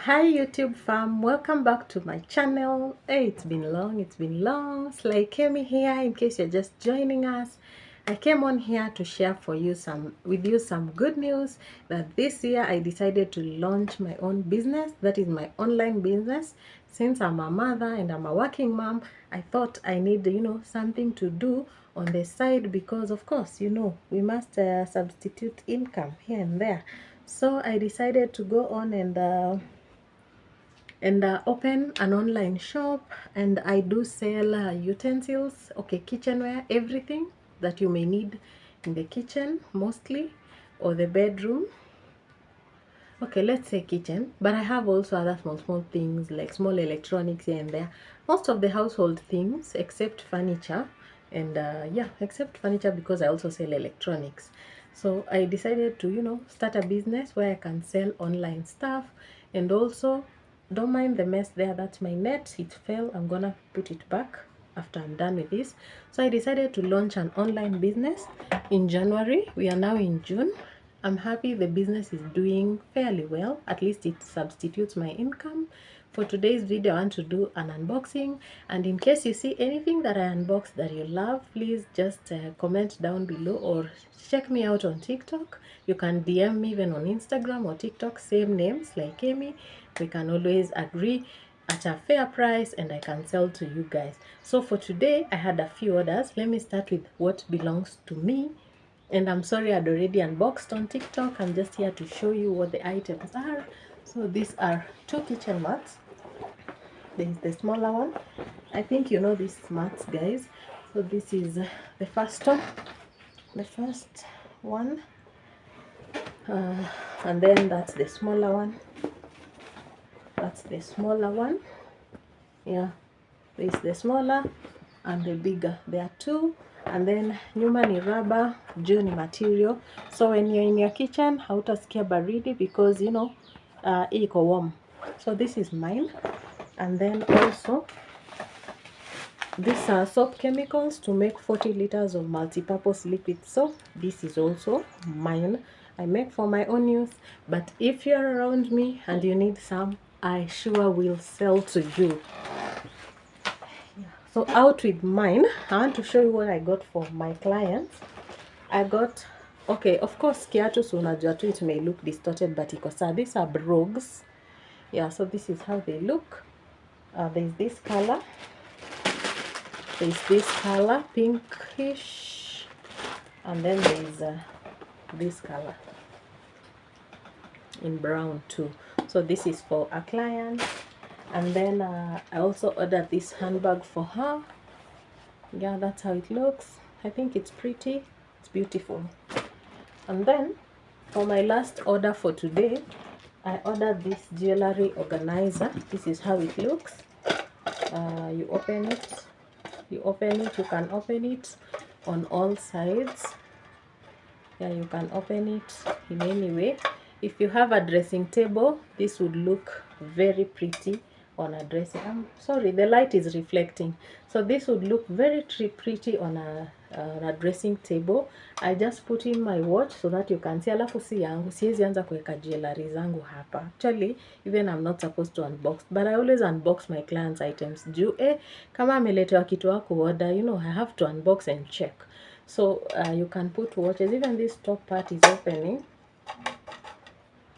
Hi YouTube fam, welcome back to my channel. Hey, it's been long. Slay Kemi here. In case you're just joining us, I came on here to share with you some good news that this year I decided to launch my own business. That is my online business. Since I'm a mother and I'm a working mom, I thought I need something to do on the side because of course we must substitute income here and there. So I decided to go on and open an online shop, and I do sell utensils, okay, kitchenware, everything that you may need in the kitchen mostly, or the bedroom. Okay, let's say kitchen, but I have also other small things like small electronics here and there. Most of the household things except furniture, and yeah, except furniture because I also sell electronics. So I decided to start a business where I can sell online stuff. And also, don't mind the mess there, that's my net, it fell. I'm gonna put it back after I'm done with this. So I decided to launch an online business in January. We are now in June. I'm happy the business is doing fairly well. At least it substitutes my income. For today's video, I want to do an unboxing. And in case you see anything that I unboxed that you love, please just comment down below or check me out on TikTok. You can DM me even on Instagram or TikTok, same names like Amy. We can always agree at a fair price and I can sell to you guys. So for today, I had a few orders. Let me start with what belongs to me. And I'm sorry I'd already unboxed on TikTok. I'm just here to show you what the items are. So these are 2 kitchen mats. There is the smaller one. I think you know these mats, guys. So this is the first one. The first one. And then that's the smaller one. That's the smaller one. Yeah. This is the smaller and the bigger. There are 2. And then nyuma ni rubber, juu ni material. So when you're in your kitchen, hautasikia baridi because iko warm. So this is mine. And then also these are soap chemicals to make 40 liters of multi-purpose liquid soap. This is also mine. I make for my own use, but if you're around me and you need some, I sure will sell to you. So out with mine. I want to show you what I got for my clients. I got, okay, of course kiatu so unajua tu it may look distorted but iko sawa. These are brogues. Yeah, so this is how they look. There's this color. There's this color, pinkish. And then there's this color in brown too. So this is for a client. And then I also ordered this handbag for her. Yeah, that's how it looks. I think it's pretty. It's beautiful. And then for my last order for today, I ordered this jewelry organizer. This is how it looks. You open it. You can open it on all sides. Yeah, you can open it in any way. If you have a dressing table, this would look very pretty on a dressing. I'm sorry, the light is reflecting. So this would look very pretty on a dressing table. I just put in my watch so that you can see. Alafu si yangu, siwezi anza kuweka jewelry zangu hapa. Actually, even I'm not supposed to unbox, but I always unbox my clients' items. Juu kama ameletewa kitu wako order, I have to unbox and check. So you can put watches. Even this top part is opening.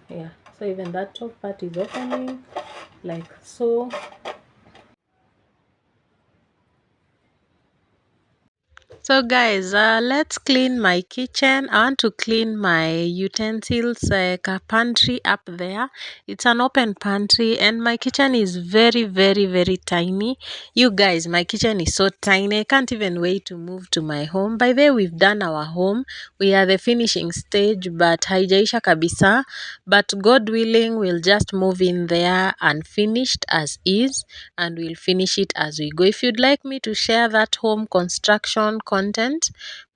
Yeah, so even that top part is opening like so. So guys, let's clean my kitchen. I want to clean my utensils, pantry up there. It's an open pantry and my kitchen is very tiny. You guys, my kitchen is so tiny. I can't even wait to move to my home. By the way, we've done our home. We are the finishing stage, but haijaisha kabisa. But God willing, we'll just move in there unfinished as is, and we'll finish it as we go. If you'd like me to share that home construction content,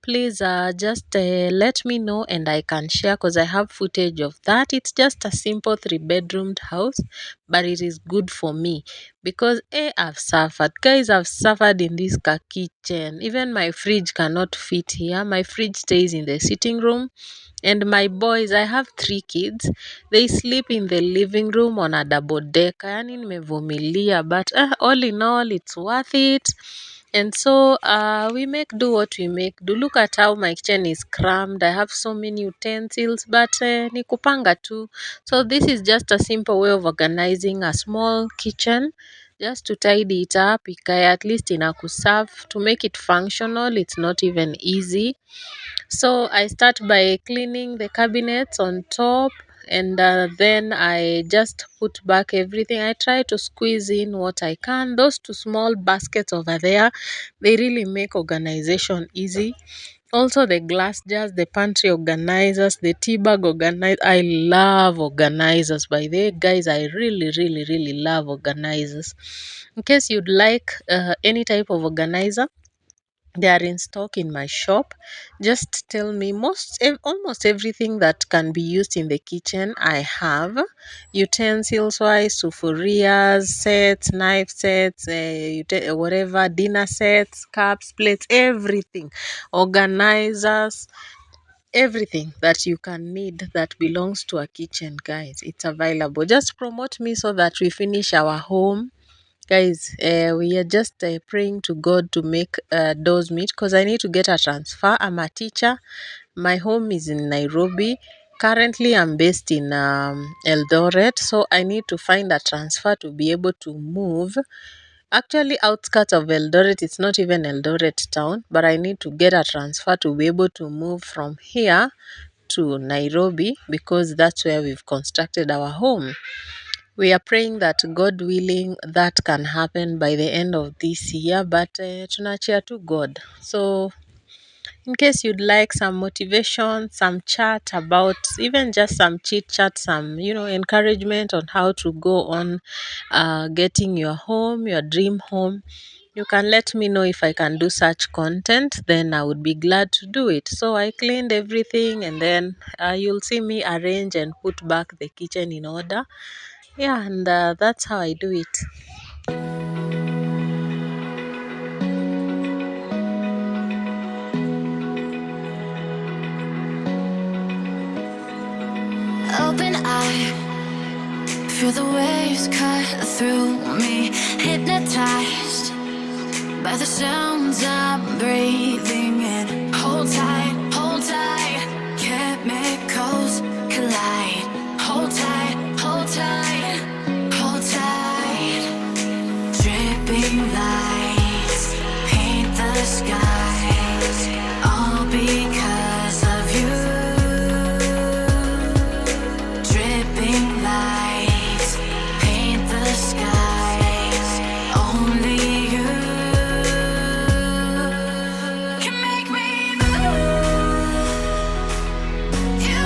please just let me know and I can share, because I have footage of that. It's just a simple 3-bedroomed house, but it is good for me because I've suffered. Guys, I've suffered in this kitchen. Even my fridge cannot fit here. My fridge stays in the sitting room. And my boys, I have 3 kids, they sleep in the living room on a double decker. Yani nimevumilia, but all in all, it's worth it. And so we make do what we make do. Look at how my kitchen is crammed. I have so many utensils, but ni kupanga tu. So this is just a simple way of organizing a small kitchen, just to tidy it up, ikae at least inakuserve. To make it functional, it's not even easy. So I start by cleaning the cabinets on top, and then I just put back everything. I try to squeeze in what I can. Those 2 small baskets over there, they really make organization easy. Also the glass jars, the pantry organizers, the tea bag organizer. I love organizers, by the way, guys. I really love organizers. In case you'd like any type of organizer, they are in stock in my shop. Just tell me. Almost everything that can be used in the kitchen I have, utensils wise, sufurias, sets, knife sets, whatever, dinner sets, cups, plates, everything, organizers, everything that you can need that belongs to a kitchen, guys, it's available. Just promote me so that we finish our home. Guys, we are just praying to God to make doors meet, because I need to get a transfer. I'm a teacher. My home is in Nairobi. Currently, I'm based in Eldoret. So I need to find a transfer to be able to move. Actually, outskirts of Eldoret. It's not even Eldoret town, but I need to get a transfer to be able to move from here to Nairobi, because that's where we've constructed our home. We are praying that God willing that can happen by the end of this year, but tunachia to God. So in case you'd like some motivation, some chat about, even just some chit chat, some encouragement on how to go on getting your home, your dream home, you can let me know. If I can do such content, then I would be glad to do it. So I cleaned everything, and then you'll see me arrange and put back the kitchen in order. Yeah, and that's how I do it. Open eye, feel the waves cut through me, hypnotized by the sounds I'm breathing in. Hold tight, chemicals collide. Hold tight, hold tight, hold tight. Dripping lights paint the skies, all because of you. Dripping lights paint the skies, only you can make me move. You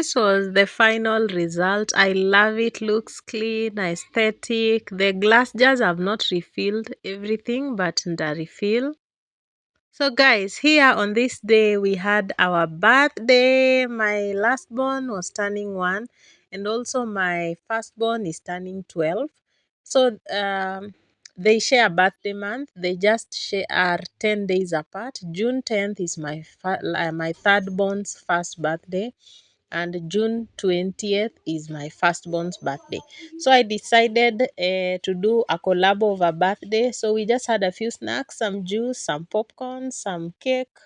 this was the final result. I love it. Looks clean, aesthetic. The glass jars have not refilled everything, but the refill. So guys, here on this day we had our birthday. My last born was turning 1 and also my firstborn is turning 12. So they share birthday month. They just share are 10 days apart. June 10th is my third born's first birthday and June 20th is my firstborn's birthday. So I decided to do a collab of a birthday. So we just had a few snacks, some juice, some popcorn, some cake,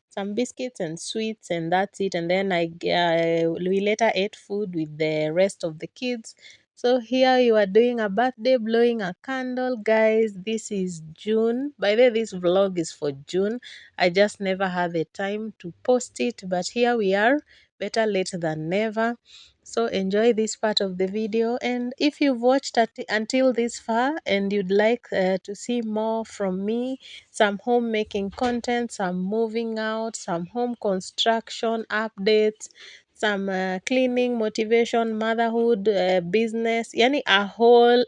some biscuits and sweets, and that's it. And then we later ate food with the rest of the kids. So here you are doing a birthday, blowing a candle, guys. This is June. By the way, this vlog is for June. I just never had the time to post it, but here we are. Better late than never. So enjoy this part of the video, and if you've watched until this far and you'd like to see more from me, some homemaking content, some moving out, some home construction updates, some cleaning, motivation, motherhood, business. Yani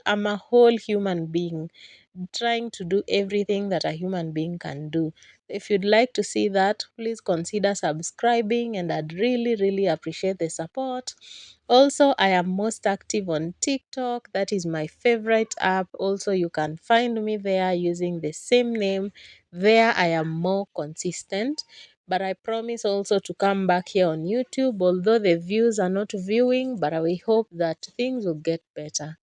I'm a whole human being trying to do everything that a human being can do. If you'd like to see that, please consider subscribing and I'd really, really appreciate the support. Also, I am most active on TikTok. That is my favorite app. Also, you can find me there using the same name. There, I am more consistent. But I promise also to come back here on YouTube, although the views are not viewing, but I hope that things will get better.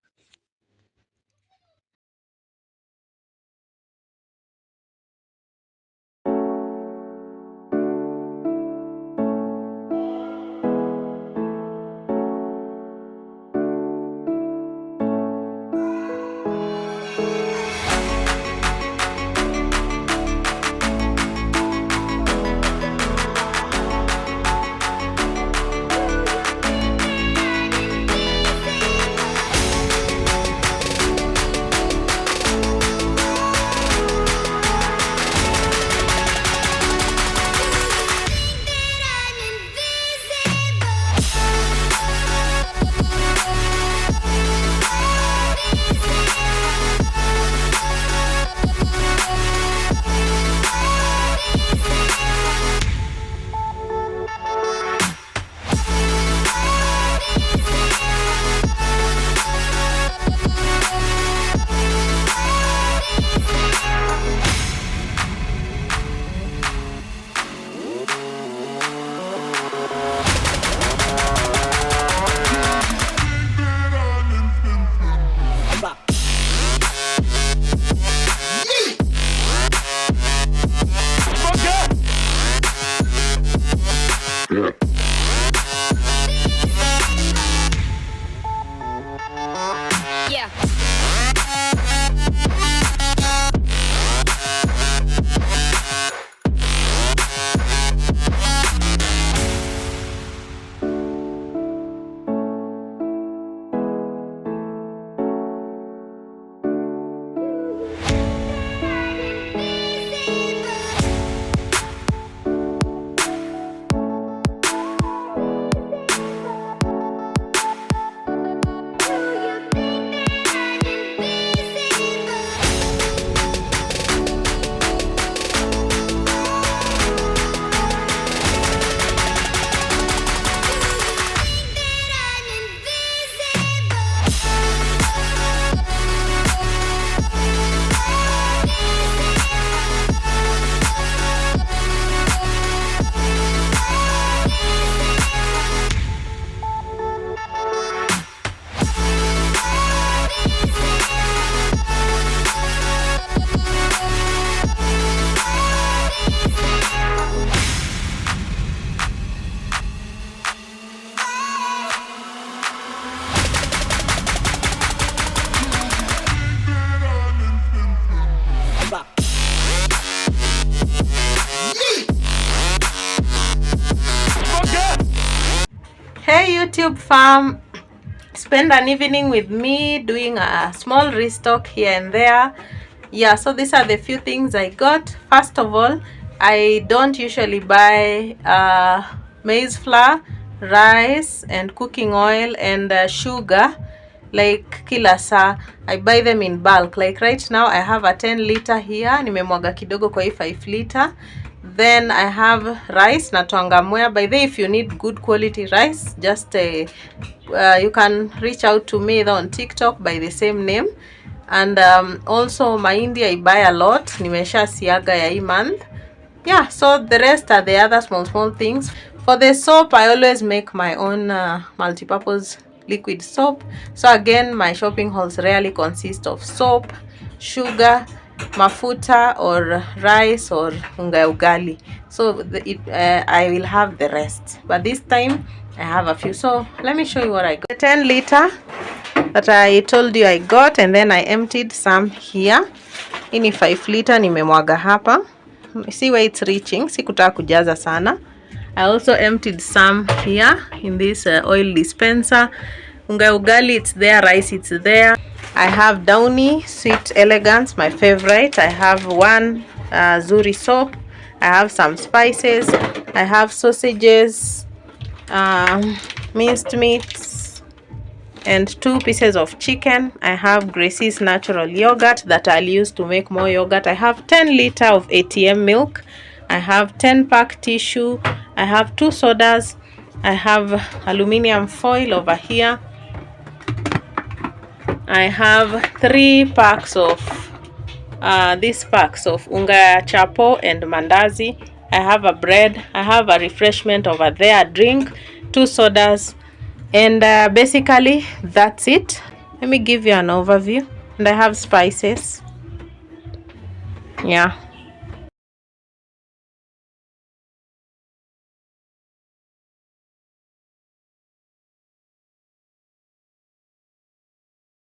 Hey YouTube fam, spend an evening with me doing a small restock here and there. Yeah, so these are the few things I got. First of all, I don't usually buy maize flour. rice and cooking oil and sugar, like kila saa. I buy them in bulk. Like right now I have a 10 liter here, nimemwaga kidogo kwa hii 5 liter. Then I have rice natwanga Mwea. By the way, if you need good quality rice, just you can reach out to me on TikTok by the same name. And also mahindi I buy a lot, nimesha siaga ya hii month. Yeah, so the rest are the other small things. For the soap, I always make my own multi-purpose liquid soap. So again, my shopping hauls rarely consist of soap, sugar, mafuta, or rice, or unga ugali. So I will have the rest, but this time I have a few. So let me show you what I got. The 10 liter that I told you I got, and then I emptied some here. Ini 5 liter nimemwaga hapa. See where it's reaching. Sikutaka kujaza sana. I also emptied some here in this oil dispenser. Unga ugali, it's there. Rice, it's there. I have Downy Sweet Elegance, my favorite. I have one Zuri soap. I have some spices. I have sausages, minced meats, and 2 pieces of chicken. I have Gracie's natural yogurt that I'll use to make more yogurt. I have 10 liter of ATM milk. I have 10 pack tissue. I have 2 sodas. I have aluminum foil over here. I have 3 packs of these packs of unga chapo and mandazi. I have a bread. I have a refreshment over there, a drink, 2 sodas, and basically that's it. Let me give you an overview. And I have spices. Yeah.